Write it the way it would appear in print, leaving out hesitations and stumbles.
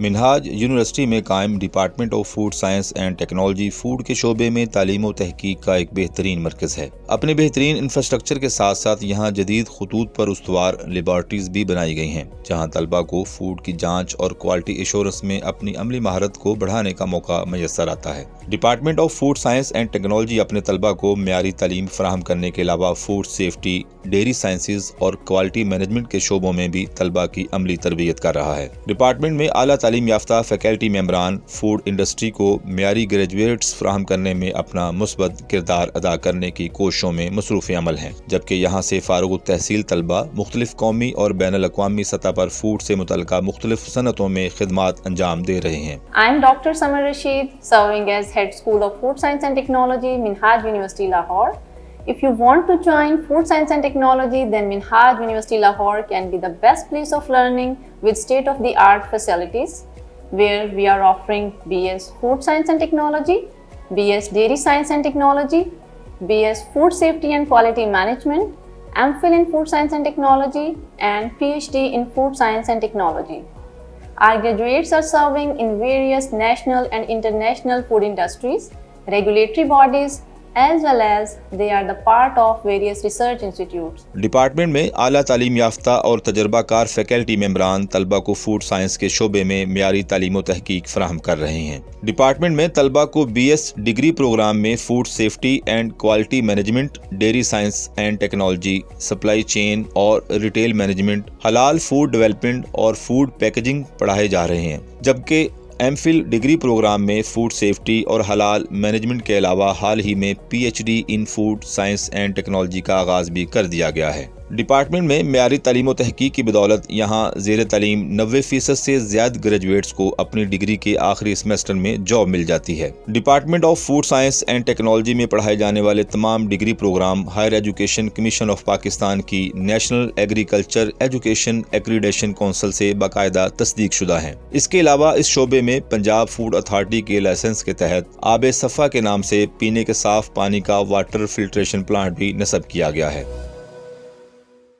منہاج university میں قائم department of food science and technology food کے شعبے میں تعلیم و تحقیق کا ایک بہترین مرکز ہے۔ اپنے بہترین انفراسٹرکچر کے ساتھ ساتھ یہاں جدید خطوط پر استوار لیبارٹریز بھی بنائی گئی ہیں، جہاں طلبہ کو فوڈ کی جانچ اور کوالٹی ایشورنس میں اپنی عملی مہارت کو بڑھانے کا موقع میسر آتا ہے۔ Department of food science and technology اپنے طلبہ کو معیاری تعلیم فراہم کرنے کے علاوہ فوڈ سیفٹی، ڈیری سائنسز اور کوالٹی مینجمنٹ کے شعبوں میں بھی طلبہ کی عملی تربیت کر رہا ہے۔ ڈپارٹمنٹ میں اعلیٰ تعلیم یافتہ فیکلٹی ممبران فوڈ انڈسٹری کو معیاری گریجویٹس فراہم کرنے میں اپنا مثبت کردار ادا کرنے کی کوششوں میں مصروف عمل ہیں، جبکہ یہاں سے فارغ التحصیل طلبہ مختلف قومی اور بین الاقوامی سطح پر فوڈ سے متعلقہ مختلف صنعتوں میں خدمات انجام دے رہے ہیں۔ I am Dr. Samar Rashid, serving as Head School of Food Science and Technology, Minhaj University, Lahore. If you want to join Food Science and Technology, then Minhaj University, Lahore can be the best place of learning with state-of-the-art facilities, where we are offering BS Food Science and Technology, BS Dairy Science and Technology, BS Food Safety and Quality Management, MPhil in Food Science and Technology, and PhD in Food Science and Technology. Our graduates are serving in various national and international food industries, regulatory bodies, as well as they are the part of various research institutes. Department میں اعلیٰ تعلیم یافتہ اور تجربہ کار faculty ممبران طلبہ کو food science کے شعبے میں معیاری تعلیم و تحقیق فراہم کر رہے ہیں۔ ڈپارٹمنٹ میں طلبہ کو BS ڈگری پروگرام میں food safety and quality management, dairy science and technology, supply chain اور ریٹیل مینجمنٹ، حلال فوڈ ڈیولپمنٹ اور فوڈ پیکیجنگ پڑھائے جا رہے ہیں، جبکہ MPhil ڈگری پروگرام میں فوڈ سیفٹی اور حلال مینجمنٹ کے علاوہ حال ہی میں PhD in food science and technology کا آغاز بھی کر دیا گیا ہے۔ ڈپارٹمنٹ میں معیاری تعلیم و تحقیق کی بدولت یہاں زیر تعلیم 90% سے زیادہ گریجویٹس کو اپنی ڈگری کے آخری سیمسٹر میں جاب مل جاتی ہے۔ Department of food science and technology میں پڑھائے جانے والے تمام degree programme higher education commission of Pakistan کی national agriculture education accreditation council سے باقاعدہ تصدیق شدہ ہیں۔ اس کے علاوہ اس شعبے میں پنجاب فوڈ اتھارٹی کے لائسنس کے تحت آب صفا کے نام سے پینے کے صاف پانی کا واٹر فلٹریشن پلانٹ بھی نصب کیا گیا ہے۔